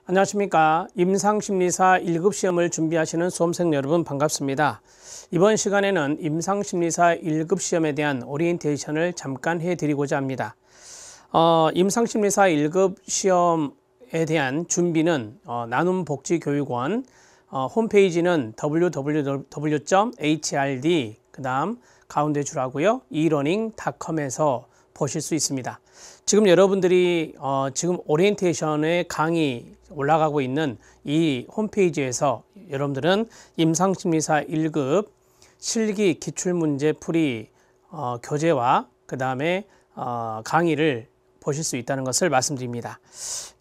안녕하십니까. 임상심리사 1급 시험을 준비하시는 수험생 여러분 반갑습니다. 이번 시간에는 임상심리사 1급 시험에 대한 오리엔테이션을 잠깐 해드리고자 합니다. 임상심리사 1급 시험에 대한 준비는 나눔복지교육원 홈페이지는 www.hrd 그다음 가운데 줄하고요 elearning.com에서 보실 수 있습니다. 지금 여러분들이 지금 오리엔테이션의 강의 올라가고 있는 이 홈페이지에서 여러분들은 임상심리사 1급 실기 기출문제 풀이 교재와 그 다음에 강의를 보실 수 있다는 것을 말씀드립니다.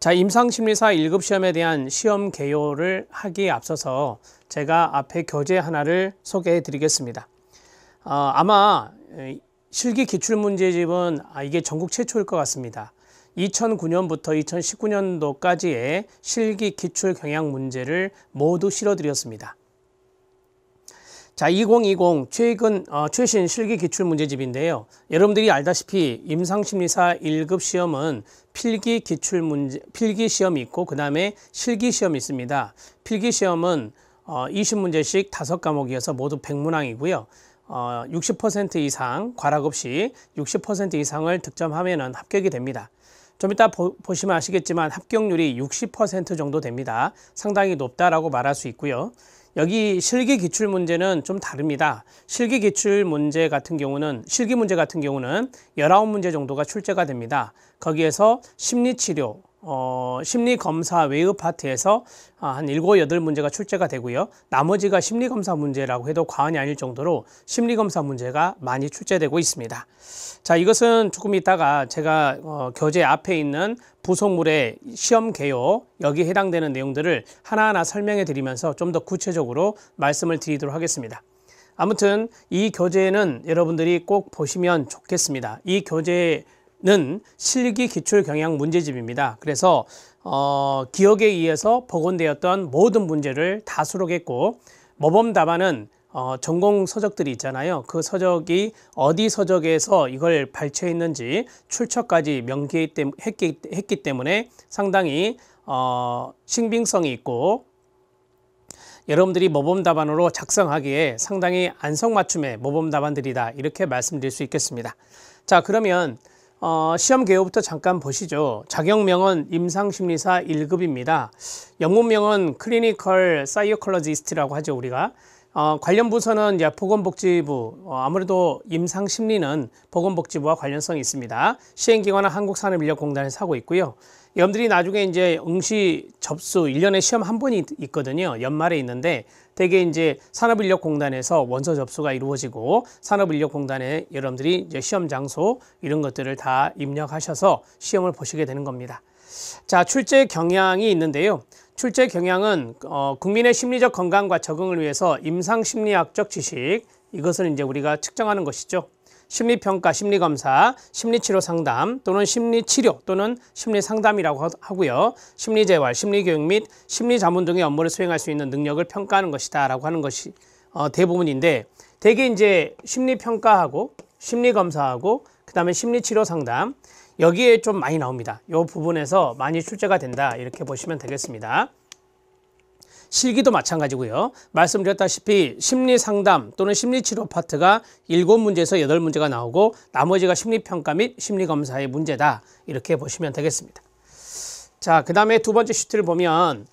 자, 임상심리사 1급 시험에 대한 시험 개요를 하기에 앞서서 제가 앞에 교재 하나를 소개해 드리겠습니다. 아마 실기 기출문제집은 이게 전국 최초일 것 같습니다. 2009년부터 2019년도까지의 실기 기출 경향 문제를 모두 실어드렸습니다. 자, 2020 최신 실기 기출 문제집인데요. 여러분들이 알다시피 임상심리사 1급 시험은 필기 시험이 있고 그 다음에 실기 시험이 있습니다. 필기 시험은 20문제씩 5과목이어서 모두 100문항이고요. 60% 이상 과락 없이 60% 이상을 득점하면 합격이 됩니다. 좀 이따 보시면 아시겠지만 합격률이 60% 정도 됩니다. 상당히 높다라고 말할 수 있고요. 여기 실기 기출 문제는 좀 다릅니다. 실기 기출 문제 같은 경우는 19문제 정도가 출제가 됩니다. 거기에서 심리치료, 심리검사 외의 파트에서 한 7, 8문제가 출제가 되고요. 나머지가 심리검사 문제라고 해도 과언이 아닐 정도로 심리검사 문제가 많이 출제되고 있습니다. 자, 이것은 조금 있다가 제가 교재 앞에 있는 부속물의 시험 개요, 여기에 해당되는 내용들을 하나하나 설명해 드리면서 좀 더 구체적으로 말씀을 드리도록 하겠습니다. 아무튼 이 교재는 여러분들이 꼭 보시면 좋겠습니다. 이 교재는 실기 기출 경향 문제집입니다. 그래서 기억에 의해서 복원되었던 모든 문제를 다 수록했고, 모범 답안은 전공 서적들이 있잖아요. 그 서적이 어디 서적에서 이걸 발췌했는지 출처까지 명기했기 때문에 상당히 신빙성이 있고 여러분들이 모범 답안으로 작성하기에 상당히 안성맞춤의 모범 답안들이다, 이렇게 말씀드릴 수 있겠습니다. 자, 그러면 시험 개요부터 잠깐 보시죠. 자격명은 임상심리사 1급입니다. 영문명은 클리니컬 사이코로지스트라고 하죠, 우리가. 관련 부서는 이제 보건복지부, 아무래도 임상심리는 보건복지부와 관련성이 있습니다. 시행기관은 한국산업인력공단에서 하고 있고요. 여러분들이 나중에 이제 응시 접수 1년에 시험 한 번이 있거든요. 연말에 있는데 대개 이제 산업인력공단에서 원서 접수가 이루어지고 산업인력공단에 여러분들이 이제 시험 장소 이런 것들을 다 입력하셔서 시험을 보시게 되는 겁니다. 자, 출제 경향이 있는데요. 출제 경향은 국민의 심리적 건강과 적응을 위해서 임상심리학적 지식, 이것을 이제 우리가 측정하는 것이죠. 심리평가, 심리검사, 심리치료 상담 또는 심리치료 또는 심리상담이라고 하고요. 심리재활, 심리교육 및 심리자문 등의 업무를 수행할 수 있는 능력을 평가하는 것이다 라고 하는 것이 대부분인데, 대개 이제 심리평가하고 심리검사하고 그 다음에 심리치료 상담, 여기에 좀 많이 나옵니다. 이 부분에서 많이 출제가 된다, 이렇게 보시면 되겠습니다. 실기도 마찬가지고요. 말씀드렸다시피 심리상담 또는 심리치료 파트가 7문제에서 8문제가 나오고 나머지가 심리평가 및 심리검사의 문제다, 이렇게 보시면 되겠습니다. 자, 그 다음에 두 번째 시트를 보면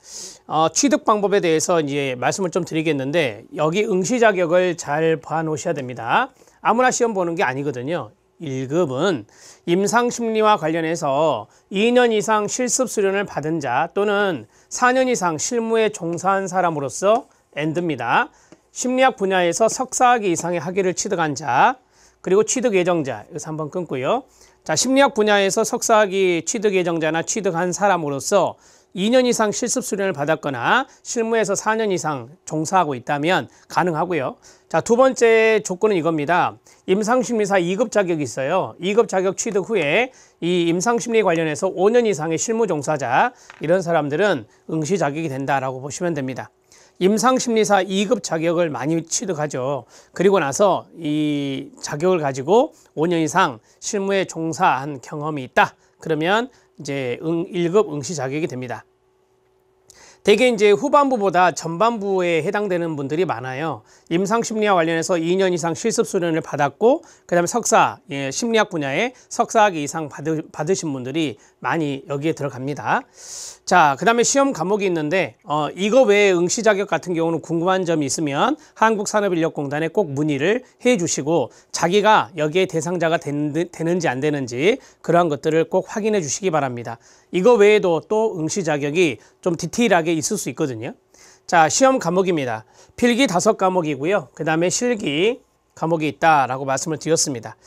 취득 방법에 대해서 이제 말씀을 좀 드리겠는데, 여기 응시 자격을 잘 봐 놓으셔야 됩니다. 아무나 시험 보는 게 아니거든요. 1급은 임상심리와 관련해서 2년 이상 실습 수련을 받은 자 또는 4년 이상 실무에 종사한 사람으로서 AND입니다. 심리학 분야에서 석사학위 이상의 학위를 취득한 자, 그리고 취득 예정자, 여기서 한번 끊고요. 자, 심리학 분야에서 석사학위 취득 예정자나 취득한 사람으로서 2년 이상 실습 수련을 받았거나 실무에서 4년 이상 종사하고 있다면 가능하고요. 자, 두 번째 조건은 이겁니다. 임상심리사 2급 자격이 있어요. 2급 자격 취득 후에 이 임상심리 관련해서 5년 이상의 실무 종사자, 이런 사람들은 응시 자격이 된다라고 보시면 됩니다. 임상심리사 2급 자격을 많이 취득하죠. 그리고 나서 이 자격을 가지고 5년 이상 실무에 종사한 경험이 있다, 그러면 이제 1급 응시 자격이 됩니다. 대개 이제 후반부보다 전반부에 해당되는 분들이 많아요. 임상심리학 관련해서 2년 이상 실습 수련을 받았고, 그 다음에 석사, 심리학 분야에 석사학위 이상 받으신 분들이 많이 여기에 들어갑니다. 자, 그 다음에 시험 과목이 있는데, 이거 외에 응시 자격 같은 경우는 궁금한 점이 있으면 한국산업인력공단에 꼭 문의를 해 주시고, 자기가 여기에 대상자가 되는지 안 되는지 그러한 것들을 꼭 확인해 주시기 바랍니다. 이거 외에도 또 응시 자격이 좀 디테일하게 있을 수 있거든요. 자, 시험 과목입니다. 필기 5과목이고요. 그 다음에 실기 과목이 있다라고 말씀을 드렸습니다.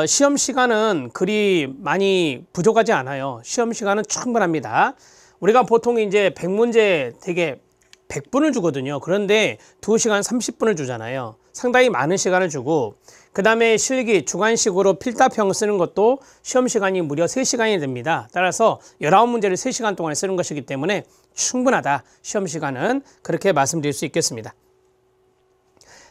시험 시간은 그리 많이 부족하지 않아요. 시험 시간은 충분합니다. 우리가 보통 이제 100문제 되게 100분을 주거든요. 그런데 2시간 30분을 주잖아요. 상당히 많은 시간을 주고, 그 다음에 실기 주관식으로 필답형 쓰는 것도 시험 시간이 무려 3시간이 됩니다. 따라서 19문제를 3시간 동안 쓰는 것이기 때문에 충분하다. 시험 시간은 그렇게 말씀드릴 수 있겠습니다.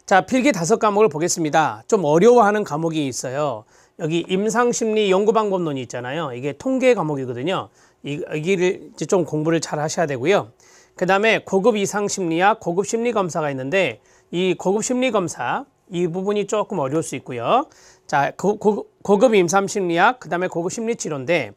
자, 필기 5과목을 보겠습니다. 좀 어려워하는 과목이 있어요. 여기 임상심리 연구방법론이 있잖아요. 이게 통계 과목이거든요. 여기를 이제 좀 공부를 잘 하셔야 되고요. 그 다음에 고급 이상심리학, 고급 심리검사가 있는데, 이 고급 심리검사 이 부분이 조금 어려울 수 있고요. 자, 고급 임상심리학, 그 다음에 고급 심리치료인데,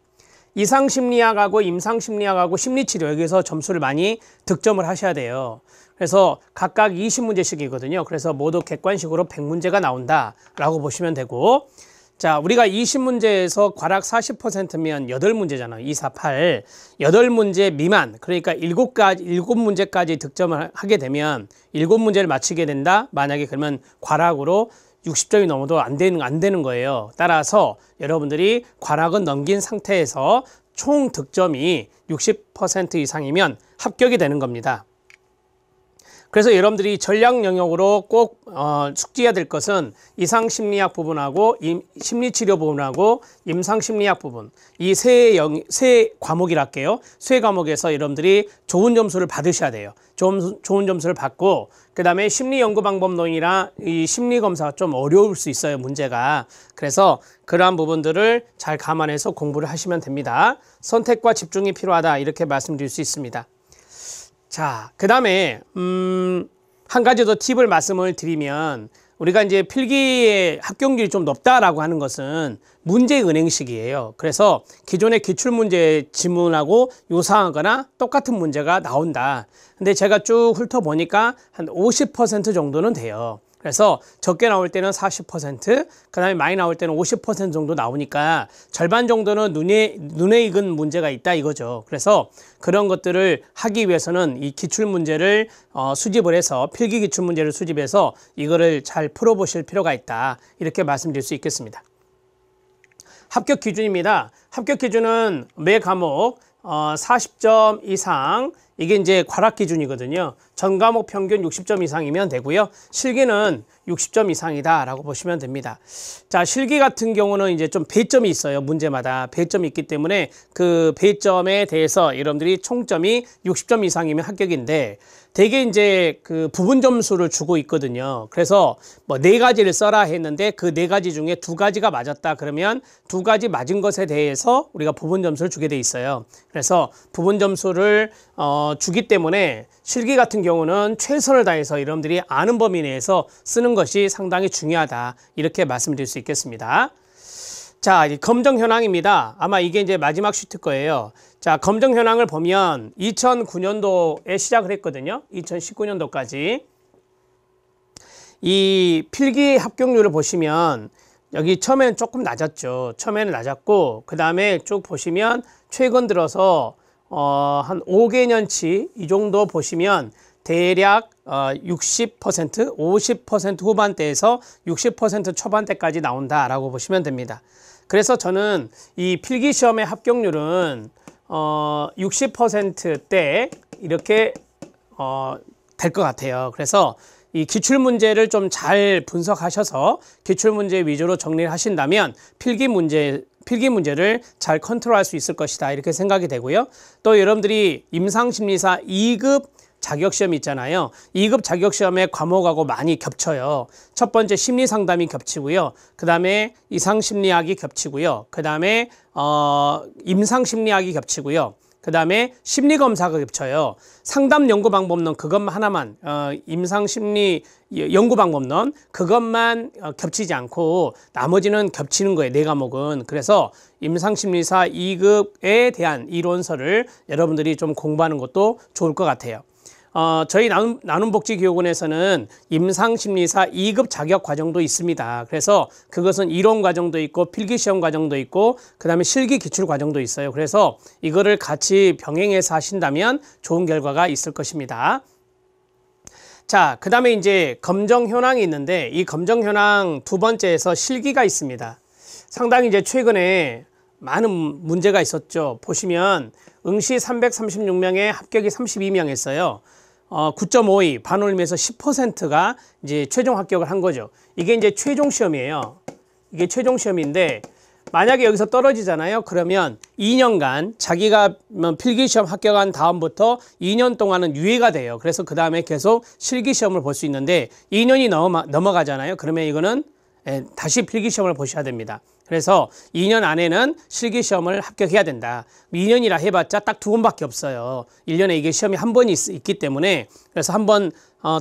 이상심리학하고 임상심리학하고 심리치료, 여기서 점수를 많이 득점을 하셔야 돼요. 그래서 각각 20문제씩이거든요. 그래서 모두 객관식으로 100문제가 나온다라고 보시면 되고, 자, 우리가 20문제에서 괄악 40%면 8문제잖아요. 2, 4, 8. 8문제 미만, 그러니까 7문제까지 득점을 하게 되면 7문제를 맞히게 된다? 만약에 그러면 괄악으로 60점이 넘어도 안 되는 거예요. 따라서 여러분들이 괄악은 넘긴 상태에서 총 득점이 60% 이상이면 합격이 되는 겁니다. 그래서 여러분들이 전략 영역으로 꼭 숙지해야 될 것은 이상심리학 부분하고 심리치료 부분하고 임상심리학 부분, 이 세 과목이라 할게요. 세 과목에서 여러분들이 좋은 점수를 받으셔야 돼요. 좋은 점수를 받고, 그 다음에 심리연구방법론이나 이 심리검사가 좀 어려울 수 있어요, 문제가. 그래서 그러한 부분들을 잘 감안해서 공부를 하시면 됩니다. 선택과 집중이 필요하다, 이렇게 말씀드릴 수 있습니다. 자, 그 다음에 한 가지 더 팁을 말씀을 드리면, 우리가 이제 필기의 합격률이 좀 높다라고 하는 것은 문제 은행식이에요. 그래서 기존의 기출문제 지문하고 유사하거나 똑같은 문제가 나온다. 근데 제가 쭉 훑어보니까 한 50% 정도는 돼요. 그래서 적게 나올 때는 40%, 그 다음에 많이 나올 때는 50% 정도 나오니까 절반 정도는 눈에 익은 문제가 있다 이거죠. 그래서 그런 것들을 하기 위해서는 이 기출문제를 수집을 해서, 필기 기출문제를 수집해서 이거를 잘 풀어보실 필요가 있다, 이렇게 말씀드릴 수 있겠습니다. 합격 기준입니다. 합격 기준은 매 과목 40점 이상, 이게 이제 괄악 기준이거든요. 전 과목 평균 60점 이상이면 되고요. 실기는 60점 이상이다라고 보시면 됩니다. 자, 실기 같은 경우는 이제 좀 배점이 있어요. 문제마다 배점이 있기 때문에 그 배점에 대해서 여러분들이 총점이 60점 이상이면 합격인데, 되게 이제 그 부분 점수를 주고 있거든요. 그래서 뭐 4가지를 써라 했는데 그 4가지 중에 2가지가 맞았다 그러면 2가지 맞은 것에 대해서 우리가 부분 점수를 주게 돼 있어요. 그래서 부분 점수를 주기 때문에 실기 같은 경우는 최선을 다해서 여러분들이 아는 범위 내에서 쓰는 것이 상당히 중요하다, 이렇게 말씀드릴 수 있겠습니다. 자, 검정 현황입니다. 아마 이게 이제 마지막 시트 거예요. 자, 검정 현황을 보면 2009년도에 시작을 했거든요. 2019년도까지. 이 필기 합격률을 보시면 여기 처음에는 조금 낮았죠. 처음에는 낮았고, 그 다음에 쭉 보시면 최근 들어서 한 5개년치 이 정도 보시면 대략 60%, 50% 후반대에서 60% 초반대까지 나온다라고 보시면 됩니다. 그래서 저는 이 필기시험의 합격률은 60%대 이렇게 될 것 같아요. 그래서 이 기출문제를 좀 잘 분석하셔서 기출문제 위주로 정리를 하신다면 필기 문제를 잘 컨트롤할 수 있을 것이다, 이렇게 생각이 되고요. 또 여러분들이 임상심리사 2급 자격시험 있잖아요. 2급 자격시험의 과목하고 많이 겹쳐요. 첫 번째 심리상담이 겹치고요. 그 다음에 이상심리학이 겹치고요. 그 다음에 임상심리학이 겹치고요. 그 다음에 심리검사가 겹쳐요. 상담 연구 방법론 그것만 하나만, 임상심리 연구 방법론 그것만 겹치지 않고 나머지는 겹치는 거예요. 네 과목은. 그래서 임상심리사 2급에 대한 이론서를 여러분들이 좀 공부하는 것도 좋을 것 같아요. 저희 나눔복지교육원에서는 임상심리사 2급 자격 과정도 있습니다. 그래서 그것은 이론 과정도 있고 필기시험 과정도 있고 그 다음에 실기 기출 과정도 있어요. 그래서 이거를 같이 병행해서 하신다면 좋은 결과가 있을 것입니다. 자, 그 다음에 이제 검정 현황이 있는데 이 검정 현황 두 번째에서 실기가 있습니다. 상당히 이제 최근에 많은 문제가 있었죠. 보시면 응시 336명에 합격이 32명 했어요. 9.52 반올림에서 10%가 이제 최종 합격을 한 거죠. 이게 이제 최종 시험이에요. 이게 최종 시험인데 만약에 여기서 떨어지잖아요. 그러면 2년간 자기가 필기시험 합격한 다음부터 2년 동안은 유예가 돼요. 그래서 그 다음에 계속 실기시험을 볼 수 있는데 2년이 넘어가잖아요. 그러면 이거는 다시 필기시험을 보셔야 됩니다. 그래서 2년 안에는 실기시험을 합격해야 된다. 2년이라 해봤자 딱 2번밖에 없어요. 1년에 이게 시험이 한 번이 있기 때문에 그래서 한 번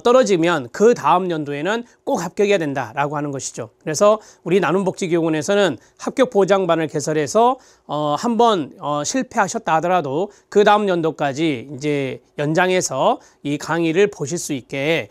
떨어지면 그 다음 연도에는 꼭 합격해야 된다라고 하는 것이죠. 그래서 우리 나눔복지교육원에서는 합격보장반을 개설해서 한 번 실패하셨다 하더라도 그 다음 연도까지 이제 연장해서 이 강의를 보실 수 있게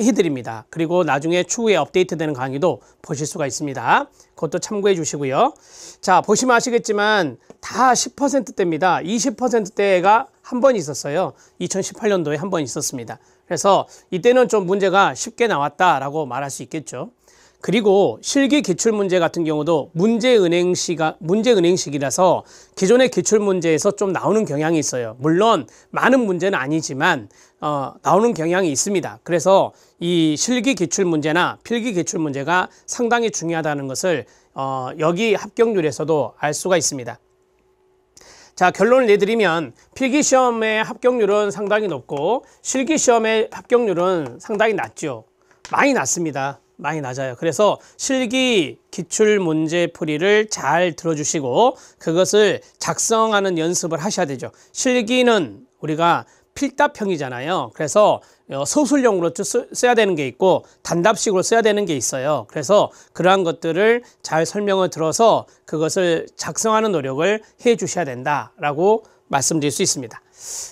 해드립니다. 그리고 나중에 추후에 업데이트되는 강의도 보실 수가 있습니다. 그것도 참고해 주시고요. 자, 보시면 아시겠지만 다 10%대입니다. 20%대가 한 번 있었어요. 2018년도에 한 번 있었습니다. 그래서 이때는 좀 문제가 쉽게 나왔다라고 말할 수 있겠죠. 그리고 실기 기출문제 같은 경우도 문제은행식이라서 기존의 기출문제에서 좀 나오는 경향이 있어요. 물론 많은 문제는 아니지만 나오는 경향이 있습니다. 그래서 이 실기 기출문제나 필기 기출문제가 상당히 중요하다는 것을 여기 합격률에서도 알 수가 있습니다. 자, 결론을 내드리면 필기시험의 합격률은 상당히 높고 실기시험의 합격률은 상당히 낮죠. 많이 낮습니다. 많이 낮아요. 그래서 실기 기출문제 풀이를 잘 들어주시고 그것을 작성하는 연습을 하셔야 되죠. 실기는 우리가 필답형이잖아요. 그래서 서술형으로 써야 되는 게 있고 단답식으로 써야 되는 게 있어요. 그래서 그러한 것들을 잘 설명을 들어서 그것을 작성하는 노력을 해 주셔야 된다라고 말씀드릴 수 있습니다.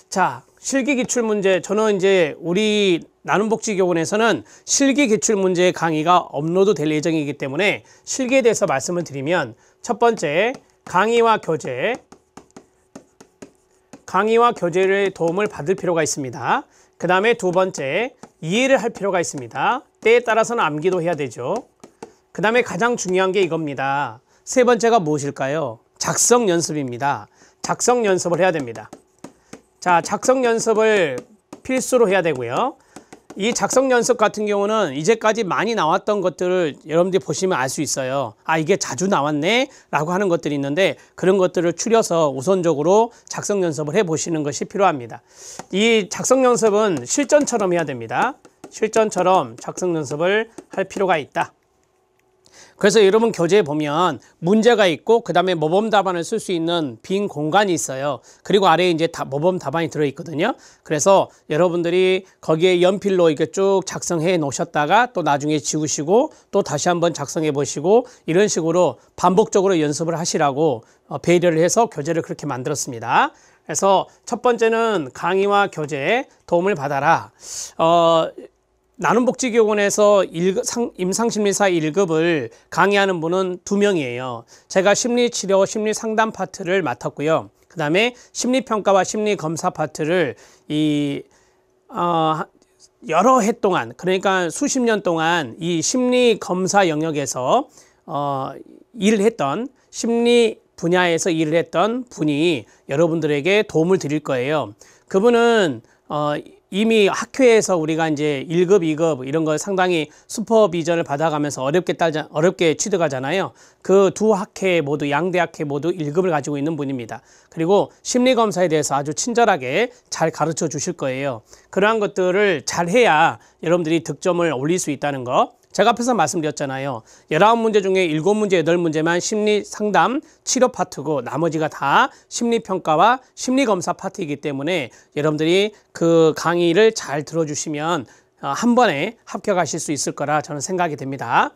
자, 실기 기출문제, 저는 이제 우리 나눔복지교원에서는 실기 기출문제 강의가 업로드 될 예정이기 때문에 실기에 대해서 말씀을 드리면 첫 번째, 강의와 교재의 도움을 받을 필요가 있습니다. 그 다음에 두 번째, 이해를 할 필요가 있습니다. 때에 따라서는 암기도 해야 되죠. 그 다음에 가장 중요한 게 이겁니다. 세 번째가 무엇일까요? 작성 연습입니다. 작성 연습을 해야 됩니다. 자, 작성 연습을 필수로 해야 되고요. 이 작성 연습 같은 경우는 이제까지 많이 나왔던 것들을 여러분들이 보시면 알 수 있어요. 아, 이게 자주 나왔네 라고 하는 것들이 있는데 그런 것들을 추려서 우선적으로 작성 연습을 해 보시는 것이 필요합니다. 이 작성 연습은 실전처럼 해야 됩니다. 실전처럼 작성 연습을 할 필요가 있다. 그래서 여러분 교재에 보면 문제가 있고 그 다음에 모범 답안을 쓸 수 있는 빈 공간이 있어요. 그리고 아래에 이제 모범 답안이 들어있거든요. 그래서 여러분들이 거기에 연필로 이렇게 쭉 작성해 놓으셨다가 또 나중에 지우시고 또 다시 한번 작성해 보시고 이런 식으로 반복적으로 연습을 하시라고 배려를 해서 교재를 그렇게 만들었습니다. 그래서 첫 번째는 강의와 교재 도움을 받아라. 나눔복지교원에서 임상심리사 1급을 강의하는 분은 2명이에요. 제가 심리치료, 심리상담 파트를 맡았고요. 그 다음에 심리평가와 심리검사 파트를 여러 해 동안, 그러니까 수십 년 동안 이 심리검사 영역에서 일을 했던, 심리 분야에서 일을 했던 분이 여러분들에게 도움을 드릴 거예요. 그분은 이미 학회에서 우리가 이제 1급, 2급 이런 걸 상당히 슈퍼비전을 받아가면서 어렵게 취득하잖아요. 그 두 학회 모두, 양대 학회 모두 1급을 가지고 있는 분입니다. 그리고 심리검사에 대해서 아주 친절하게 잘 가르쳐 주실 거예요. 그러한 것들을 잘 해야 여러분들이 득점을 올릴 수 있다는 거. 제가 앞에서 말씀드렸잖아요. 19문제 중에 7문제, 8문제만 심리 상담, 치료 파트고 나머지가 다 심리평가와 심리검사 파트이기 때문에 여러분들이 그 강의를 잘 들어주시면 한 번에 합격하실 수 있을 거라 저는 생각이 됩니다.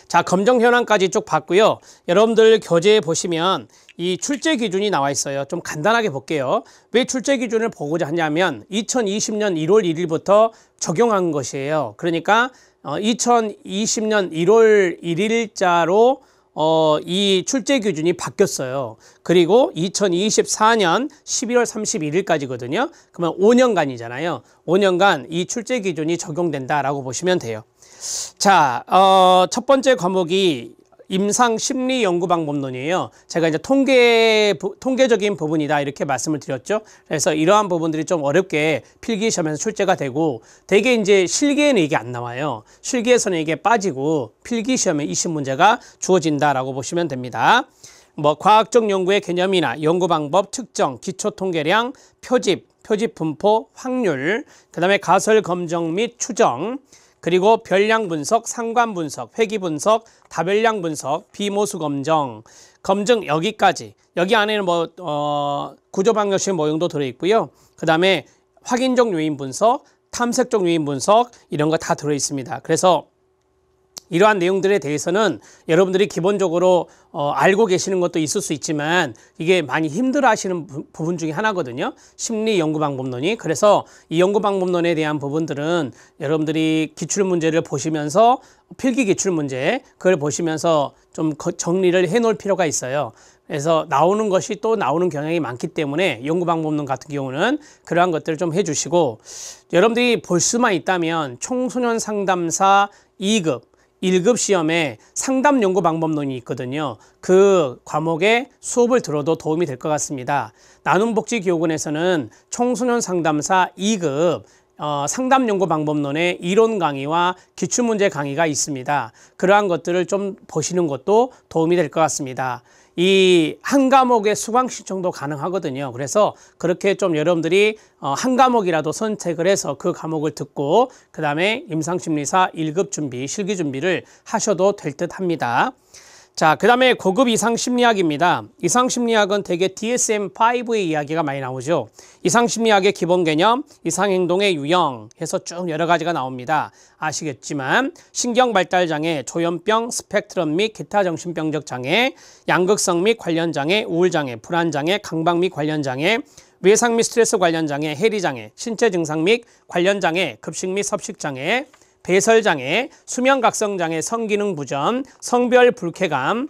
자, 검정 현황까지 쭉 봤고요. 여러분들 교재에 보시면 이 출제 기준이 나와 있어요. 좀 간단하게 볼게요. 왜 출제 기준을 보고자 하냐면 2020년 1월 1일부터 적용한 것이에요. 그러니까 2020년 1월 1일자로 이 출제 기준이 바뀌었어요. 그리고 2024년 11월 31일까지거든요. 그러면 5년간이잖아요. 5년간 이 출제 기준이 적용된다라고 보시면 돼요. 자, 첫 번째 과목이 임상심리연구방법론이에요. 제가 이제 통계적인 부분이다 이렇게 말씀을 드렸죠. 그래서 이러한 부분들이 좀 어렵게 필기시험에서 출제가 되고 대개 이제 실기에는 이게 안 나와요. 실기에서는 이게 빠지고 필기시험에 20문제가 주어진다라고 보시면 됩니다. 뭐 과학적 연구의 개념이나 연구 방법, 측정, 기초 통계량, 표집 분포, 확률, 그다음에 가설 검정 및 추정, 그리고 별량 분석, 상관 분석, 회귀 분석, 다별량 분석, 비모수 검정 여기까지. 여기 안에는 뭐 구조방정식 모형도 들어있고요. 그 다음에 확인적 요인 분석, 탐색적 요인 분석 이런 거 다 들어있습니다. 그래서 이러한 내용들에 대해서는 여러분들이 기본적으로 알고 계시는 것도 있을 수 있지만 이게 많이 힘들어 하시는 부분 중에 하나거든요. 심리연구방법론이. 그래서 이 연구방법론에 대한 부분들은 여러분들이 기출문제를 보시면서 필기 기출문제 그걸 보시면서 좀 정리를 해 놓을 필요가 있어요. 그래서 나오는 것이 또 나오는 경향이 많기 때문에 연구방법론 같은 경우는 그러한 것들을 좀 해주시고 여러분들이 볼 수만 있다면 청소년 상담사 2급 1급 시험에 상담 연구 방법론이 있거든요. 그 과목의 수업을 들어도 도움이 될 것 같습니다. 나눔복지교육원에서는 청소년 상담사 2급 상담 연구 방법론의 이론 강의와 기출문제 강의가 있습니다. 그러한 것들을 좀 보시는 것도 도움이 될 것 같습니다. 이 한 과목의 수강 신청도 가능하거든요. 그래서 그렇게 좀 여러분들이 한 과목이라도 선택을 해서 그 과목을 듣고 그 다음에 임상심리사 1급 준비, 실기 준비를 하셔도 될 듯 합니다. 자, 그 다음에 고급 이상심리학입니다. 이상심리학은 대개 DSM-5의 이야기가 많이 나오죠. 이상심리학의 기본 개념, 이상행동의 유형 해서 쭉 여러 가지가 나옵니다. 아시겠지만 신경발달장애, 조현병, 스펙트럼 및 기타 정신병적 장애, 양극성 및 관련장애, 우울장애, 불안장애, 강박 및 관련장애, 외상 및 스트레스 관련장애, 해리장애, 신체 증상 및 관련장애, 급식 및 섭식장애, 배설장애, 수면각성장애, 성기능 부전, 성별 불쾌감,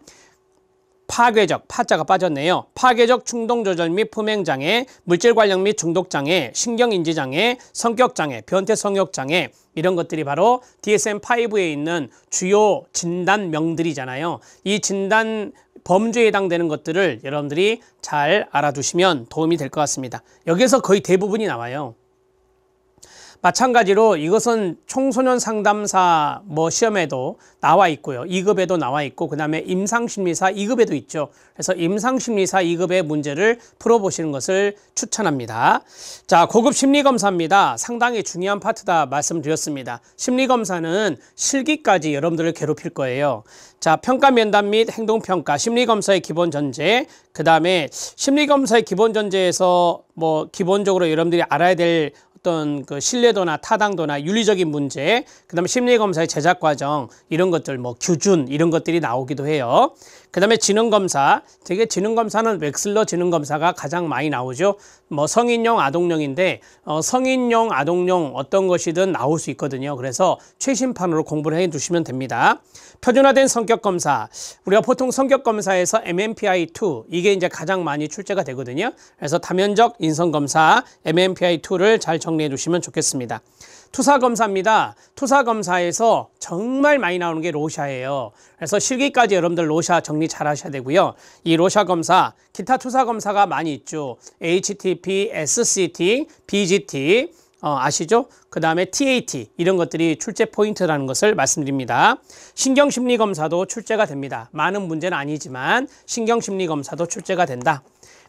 파괴적, 파자가 빠졌네요. 파괴적 충동조절 및 품행장애, 물질관련 및 중독장애, 신경인지장애, 성격장애, 변태성욕장애 이런 것들이 바로 DSM-5에 있는 주요 진단명들이잖아요. 이 진단 범주에 해당되는 것들을 여러분들이 잘 알아두시면 도움이 될 것 같습니다. 여기에서 거의 대부분이 나와요. 마찬가지로 이것은 청소년 상담사 시험에도 나와 있고요. 2급에도 나와 있고 그 다음에 임상심리사 2급에도 있죠. 그래서 임상심리사 2급의 문제를 풀어보시는 것을 추천합니다. 자, 고급 심리검사입니다. 상당히 중요한 파트다 말씀드렸습니다. 심리검사는 실기까지 여러분들을 괴롭힐 거예요. 자, 평가 면담 및 행동평가, 심리검사의 기본 전제, 그 다음에 심리검사의 기본 전제에서 기본적으로 여러분들이 알아야 될 어떤 그 신뢰도나 타당도나 윤리적인 문제, 그 다음에 심리검사의 제작 과정, 이런 것들, 규준, 이런 것들이 나오기도 해요. 그 다음에 지능검사, 되게 지능검사는 웩슬러 지능검사가 가장 많이 나오죠. 성인용, 아동용인데, 성인용, 아동용 어떤 것이든 나올 수 있거든요. 그래서 최신판으로 공부를 해 두시면 됩니다. 표준화된 성격검사, 우리가 보통 성격검사에서 MMPI-2, 이게 이제 가장 많이 출제가 되거든요. 그래서 다면적 인성검사, MMPI-2를 잘 정리해 두시면 좋겠습니다. 투사검사입니다. 투사검사에서 정말 많이 나오는 게 로샤예요. 그래서 실기까지 여러분들 로샤 정리 잘 하셔야 되고요. 이 로샤 검사, 기타 투사검사가 많이 있죠. HTP, SCT, BGT, 아시죠? 그 다음에 TAT, 이런 것들이 출제 포인트라는 것을 말씀드립니다. 신경심리검사도 출제가 됩니다. 많은 문제는 아니지만 신경심리검사도 출제가 된다.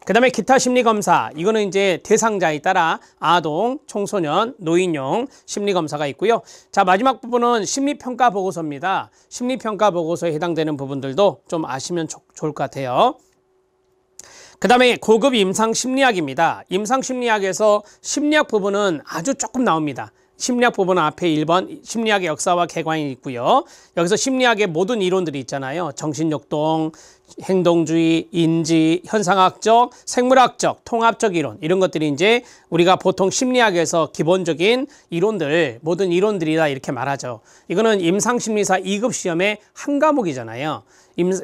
그 다음에 기타 심리검사, 이거는 이제 대상자에 따라 아동, 청소년, 노인용 심리검사가 있고요. 자, 마지막 부분은 심리평가 보고서입니다. 심리평가 보고서에 해당되는 부분들도 좀 아시면 좋을 것 같아요. 그 다음에 고급 임상심리학입니다. 임상심리학에서 심리학 부분은 아주 조금 나옵니다. 심리학 부분은 앞에 1번 심리학의 역사와 개관이 있고요. 여기서 심리학의 모든 이론들이 있잖아요. 정신역동, 행동주의, 인지, 현상학적, 생물학적, 통합적 이론, 이런 것들이 이제 우리가 보통 심리학에서 기본적인 이론들, 모든 이론들이다 이렇게 말하죠. 이거는 임상심리사 2급 시험의 한 과목이잖아요.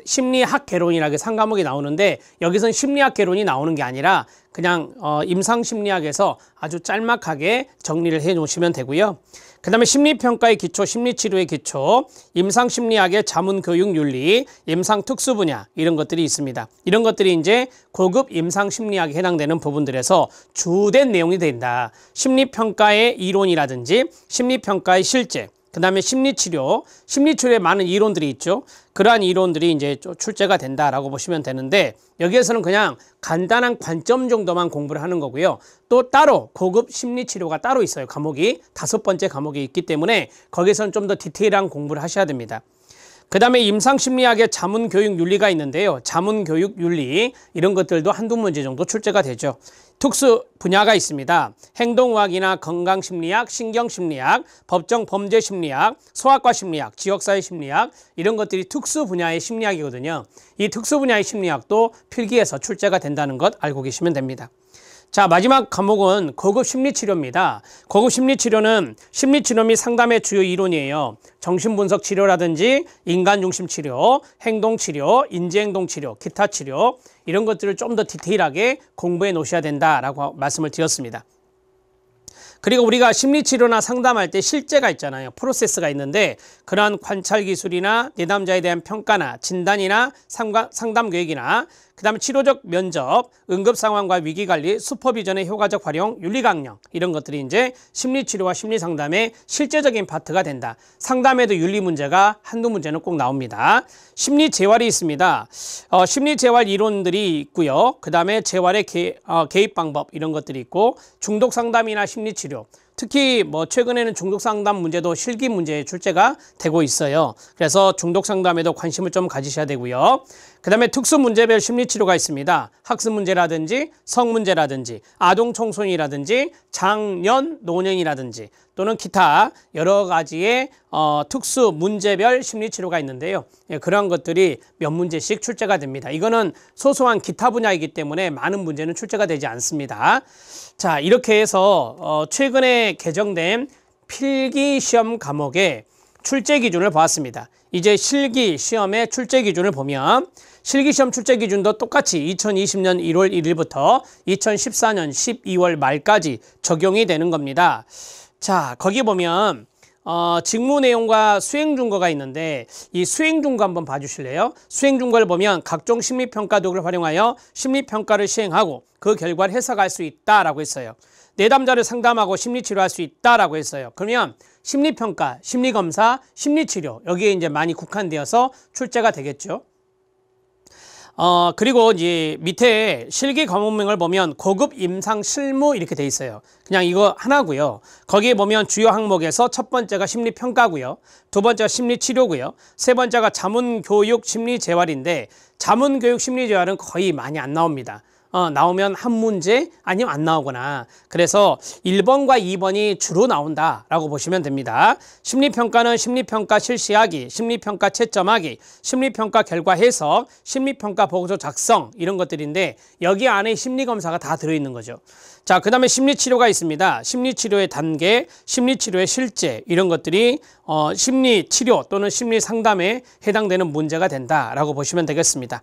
심리학 개론이라고 해서 한 과목이 나오는데 여기서는 심리학 개론이 나오는 게 아니라 그냥 임상심리학에서 아주 짤막하게 정리를 해 놓으시면 되고요. 그 다음에 심리평가의 기초, 심리치료의 기초, 임상심리학의 자문교육윤리, 임상특수 분야 이런 것들이 있습니다. 이런 것들이 이제 고급 임상심리학에 해당되는 부분들에서 주된 내용이 된다. 심리평가의 이론이라든지 심리평가의 실제, 그 다음에 심리치료에 많은 이론들이 있죠. 그러한 이론들이 이제 출제가 된다라고 보시면 되는데 여기에서는 그냥 간단한 관점 정도만 공부를 하는 거고요. 또 따로 고급 심리치료가 따로 있어요. 과목이 5번째 과목이 있기 때문에 거기서는 좀 더 디테일한 공부를 하셔야 됩니다. 그 다음에 임상심리학의 자문교육윤리가 있는데요. 자문교육윤리 이런 것들도 한두 문제 정도 출제가 되죠. 특수 분야가 있습니다. 행동의학이나 건강심리학, 신경심리학, 법정범죄심리학, 소아과 심리학, 지역사회 심리학 이런 것들이 특수 분야의 심리학이거든요. 이 특수 분야의 심리학도 필기에서 출제가 된다는 것 알고 계시면 됩니다. 자, 마지막 과목은 고급 심리치료입니다. 고급 심리치료는 심리치료 및 상담의 주요 이론이에요. 정신분석 치료라든지 인간중심 치료, 행동치료, 인지행동치료, 기타 치료 이런 것들을 좀 더 디테일하게 공부해 놓으셔야 된다라고 말씀을 드렸습니다. 그리고 우리가 심리치료나 상담할 때 실제가 있잖아요. 프로세스가 있는데 그러한 관찰 기술이나 내담자에 대한 평가나 진단이나 상담 계획이나 그 다음에 치료적 면접, 응급상황과 위기관리, 슈퍼비전의 효과적 활용, 윤리강령 이런 것들이 이제 심리치료와 심리상담의 실제적인 파트가 된다. 상담에도 윤리 문제가 한두 문제는 꼭 나옵니다. 심리재활이 있습니다. 심리재활 이론들이 있고요. 그 다음에 재활의 개입 방법 이런 것들이 있고 중독상담이나 심리치료 특히 최근에는 중독상담 문제도 실기 문제에 출제가 되고 있어요. 그래서 중독상담에도 관심을 좀 가지셔야 되고요. 그 다음에 특수문제별 심리치료가 있습니다. 학습문제라든지 성문제라든지 아동청소년이라든지 장년, 노년이라든지 또는 기타 여러 가지의 특수문제별 심리치료가 있는데요. 그런 것들이 몇 문제씩 출제가 됩니다. 이거는 소소한 기타 분야이기 때문에 많은 문제는 출제가 되지 않습니다. 자, 이렇게 해서 최근에 개정된 필기시험 과목의 출제 기준을 보았습니다. 이제 실기 시험의 출제 기준을 보면 실기시험 출제 기준도 똑같이 2020년 1월 1일부터 2014년 12월 말까지 적용이 되는 겁니다. 자, 거기 보면 직무 내용과 수행 준거가 있는데 이 수행 준거 한번 봐주실래요? 수행 준거를 보면 각종 심리평가 도구를 활용하여 심리평가를 시행하고 그 결과를 해석할 수 있다라고 했어요. 내담자를 상담하고 심리치료할 수 있다라고 했어요. 그러면 심리평가, 심리검사, 심리치료 여기에 이제 많이 국한되어서 출제가 되겠죠. 그리고 이제 밑에 실기 과목명을 보면 고급 임상 실무 이렇게 돼 있어요. 그냥 이거 하나고요. 거기에 보면 주요 항목에서 첫 번째가 심리평가고요. 두 번째가 심리치료고요. 세 번째가 자문교육 심리재활인데 자문교육 심리재활은 거의 많이 안 나옵니다. 나오면 한 문제 아니면 안 나오거나 그래서 1번과 2번이 주로 나온다라고 보시면 됩니다. 심리평가는 심리평가 실시하기, 심리평가 채점하기, 심리평가 결과 해석, 심리평가 보고서 작성 이런 것들인데 여기 안에 심리검사가 다 들어있는 거죠. 자, 그 다음에 심리치료가 있습니다. 심리치료의 단계, 심리치료의 실제 이런 것들이 심리치료 또는 심리상담에 해당되는 문제가 된다라고 보시면 되겠습니다.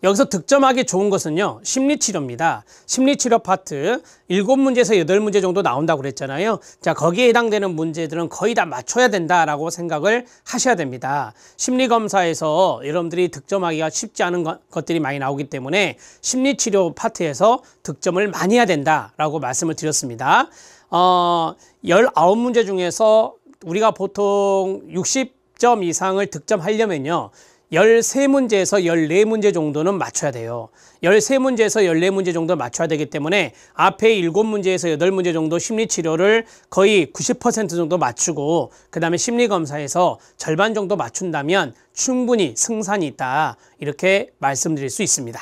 여기서 득점하기 좋은 것은요, 심리치료입니다. 심리치료 파트 7문제에서 8문제 정도 나온다고 그랬잖아요. 자, 거기에 해당되는 문제들은 거의 다 맞춰야 된다라고 생각을 하셔야 됩니다. 심리검사에서 여러분들이 득점하기가 쉽지 않은 것들이 많이 나오기 때문에 심리치료 파트에서 득점을 많이 해야 된다라고 말씀을 드렸습니다. 19문제 중에서 우리가 보통 60점 이상을 득점하려면요, 13문제에서 14문제 정도는 맞춰야 돼요. 13문제에서 14문제 정도 맞춰야 되기 때문에 앞에 7문제에서 8문제 정도 심리치료를 거의 90% 정도 맞추고 그 다음에 심리검사에서 절반 정도 맞춘다면 충분히 승산이 있다. 이렇게 말씀드릴 수 있습니다.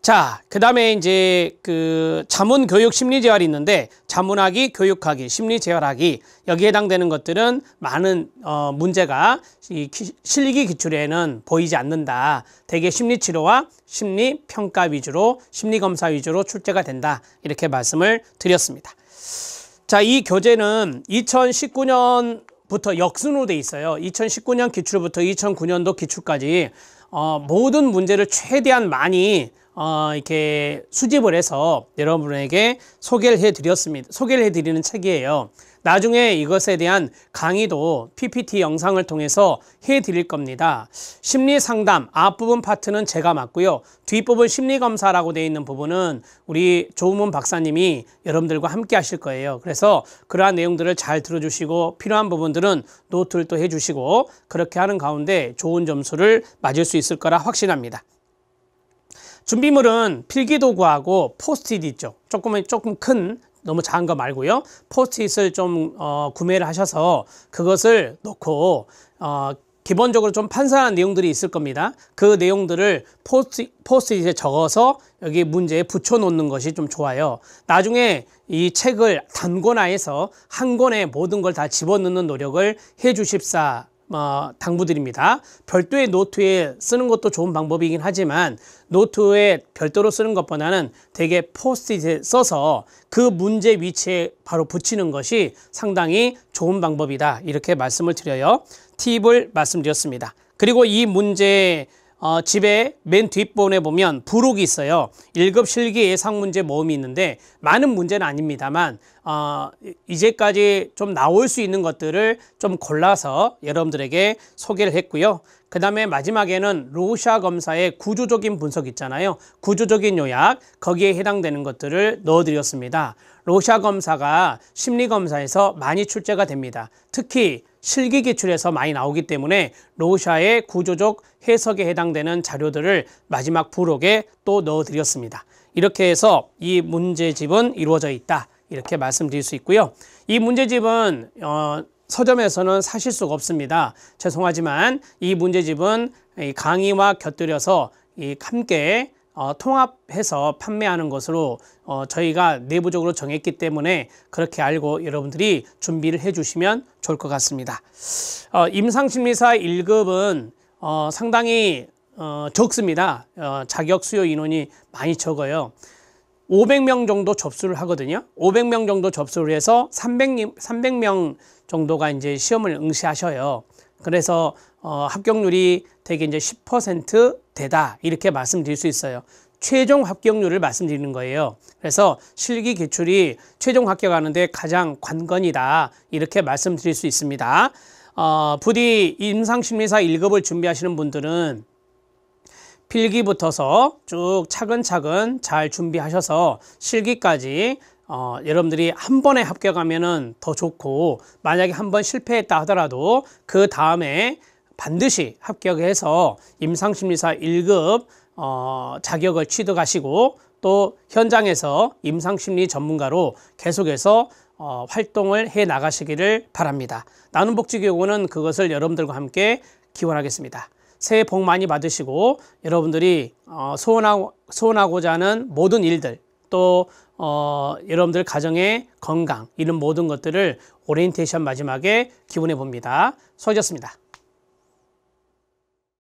자, 그 다음에 이제 그 자문 교육 심리재활이 있는데 자문하기, 교육하기, 심리재활하기 여기에 해당되는 것들은 많은 문제가 이 실기 기출에는 보이지 않는다. 대개 심리치료와 심리평가 위주로 심리검사 위주로 출제가 된다. 이렇게 말씀을 드렸습니다. 자, 이 교재는 2019년부터 역순으로 돼 있어요. 2019년 기출부터 2009년도 기출까지 모든 문제를 최대한 많이 이렇게 수집을 해서 여러분에게 소개를 해드렸습니다. 소개를 해드리는 책이에요. 나중에 이것에 대한 강의도 PPT 영상을 통해서 해드릴 겁니다. 심리상담 앞부분 파트는 제가 맡고요. 뒷부분 심리검사라고 되어 있는 부분은 우리 조은문 박사님이 여러분들과 함께 하실 거예요. 그래서 그러한 내용들을 잘 들어주시고 필요한 부분들은 노트를 또 해주시고 그렇게 하는 가운데 좋은 점수를 맞을 수 있을 거라 확신합니다. 준비물은 필기도구하고 포스트잇 있죠. 조금 큰 너무 작은 거 말고요. 포스트잇을 좀 구매를 하셔서 그것을 놓고 기본적으로 좀 판단한 내용들이 있을 겁니다. 그 내용들을 포스트잇에 적어서 여기 문제에 붙여 놓는 것이 좀 좋아요. 나중에 이 책을 단권화해서 한 권에 모든 걸 다 집어넣는 노력을 해 주십사 당부드립니다. 별도의 노트에 쓰는 것도 좋은 방법이긴 하지만 노트에 별도로 쓰는 것보다는 되게 포스트잇에 써서 그 문제 위치에 바로 붙이는 것이 상당히 좋은 방법이다. 이렇게 말씀을 드려요. 팁을 말씀드렸습니다. 그리고 이 문제 집에 맨 뒷부분에 보면 부록이 있어요. 1급 실기 예상 문제 모음이 있는데 많은 문제는 아닙니다만 이제까지 좀 나올 수 있는 것들을 좀 골라서 여러분들에게 소개를 했고요. 그 다음에 마지막에는 로샤 검사의 구조적인 분석 있잖아요. 구조적인 요약, 거기에 해당되는 것들을 넣어드렸습니다. 로샤 검사가 심리검사에서 많이 출제가 됩니다. 특히 실기 기출에서 많이 나오기 때문에 로샤의 구조적 해석에 해당되는 자료들을 마지막 부록에 또 넣어드렸습니다. 이렇게 해서 이 문제집은 이루어져 있다. 이렇게 말씀드릴 수 있고요. 이 문제집은 서점에서는 사실 수가 없습니다. 죄송하지만 이 문제집은 강의와 곁들여서 함께 통합해서 판매하는 것으로 저희가 내부적으로 정했기 때문에 그렇게 알고 여러분들이 준비를 해 주시면 좋을 것 같습니다. 임상심리사 1급은 상당히 적습니다. 자격 수요 인원이 많이 적어요. 500명 정도 접수를 하거든요. 500명 정도 접수를 해서 300명 정도가 이제 시험을 응시하셔요. 그래서 합격률이 되게 이제 10% 되다 이렇게 말씀드릴 수 있어요. 최종 합격률을 말씀드리는 거예요. 그래서 실기 기출이 최종 합격하는데 가장 관건이다 이렇게 말씀드릴 수 있습니다. 부디 임상심리사 1급을 준비하시는 분들은 필기부터서 쭉 차근차근 잘 준비하셔서 실기까지 여러분들이 한 번에 합격하면은 더 좋고 만약에 한 번 실패했다 하더라도 그 다음에 반드시 합격해서 임상심리사 1급 자격을 취득하시고 또 현장에서 임상심리 전문가로 계속해서 활동을 해 나가시기를 바랍니다. 나눔복지교육원은 그것을 여러분들과 함께 기원하겠습니다. 새해 복 많이 받으시고 여러분들이 소원하고자 하는 모든 일들 또 여러분들 가정의 건강 이런 모든 것들을 오리엔테이션 마지막에 기원해 봅니다. 수고하셨습니다.